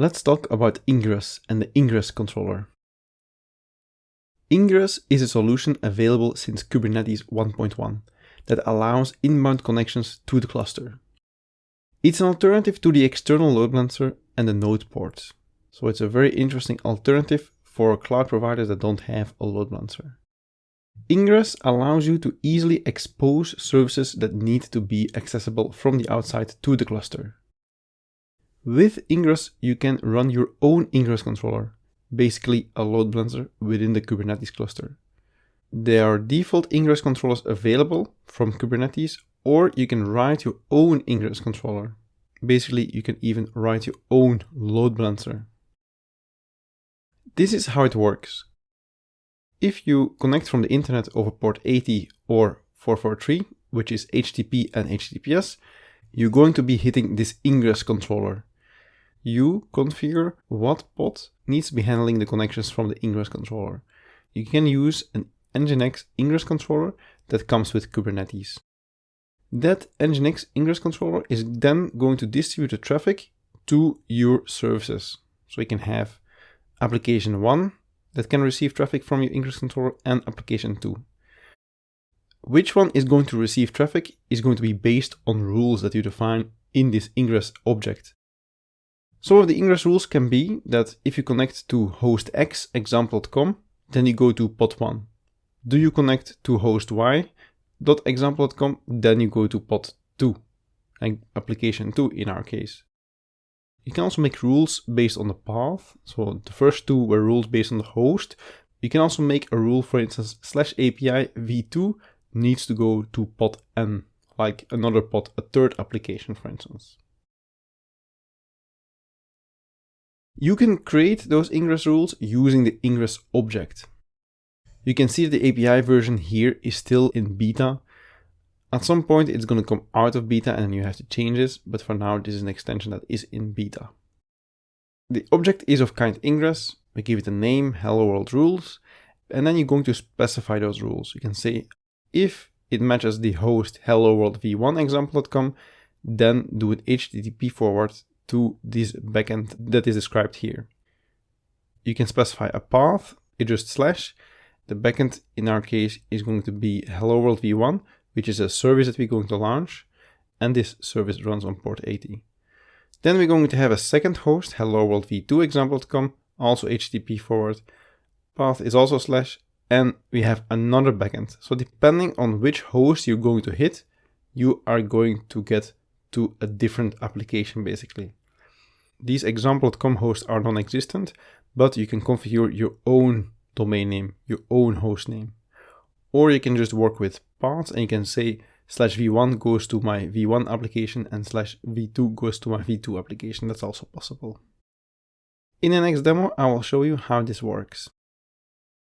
Let's talk about Ingress and the Ingress Controller. Ingress is a solution available since Kubernetes 1.1 that allows inbound connections to the cluster. It's an alternative to the external load balancer and the node ports, so it's a very interesting alternative for cloud providers that don't have a load balancer. Ingress allows you to easily expose services that need to be accessible from the outside to the cluster. With Ingress, you can run your own Ingress controller, basically a load balancer within the Kubernetes cluster. There are default Ingress controllers available from Kubernetes, or you can write your own Ingress controller. Basically, you can even write your own load balancer. This is how it works. If you connect from the internet over port 80 or 443, which is HTTP and HTTPS, you're going to be hitting this Ingress controller. You configure what pod needs to be handling the connections from the Ingress controller. You can use an Nginx Ingress controller that comes with Kubernetes. That Nginx Ingress controller is then going to distribute the traffic to your services. So you can have application 1 that can receive traffic from your Ingress controller and application 2. Which one is going to receive traffic is going to be based on rules that you define in this Ingress object. Some of the Ingress rules can be that if you connect to host X, example.com, then you go to pod 1. Do you connect to host Y.example.com, then you go to pod 2, and application 2 in our case. You can also make rules based on the path. So the first two were rules based on the host. You can also make a rule, for instance, /API v2 needs to go to pod N, like another pod, a third application, for instance. You can create those Ingress rules using the Ingress object. You can see that the API version here is still in beta. At some point it's going to come out of beta and you have to change this, but for now this is an extension that is in beta. The object is of kind Ingress. We give it a name, hello world rules, and then you're going to specify those rules. You can say if it matches the host hello world v1 example.com, then do an HTTP forward to this backend that is described here. You can specify a path, it just slash. The backend in our case is going to be hello world v1, which is a service that we're going to launch, and this service runs on port 80. Then we're going to have a second host, hello world v2 example.com, also HTTP forward. Path is also slash, and we have another backend. So depending on which host you're going to hit, you are going to get to a different application basically. These example.com hosts are non-existent, but you can configure your own domain name, your own host name. Or you can just work with paths and you can say /v1 goes to my v1 application and /v2 goes to my v2 application. That's also possible. In the next demo, I will show you how this works.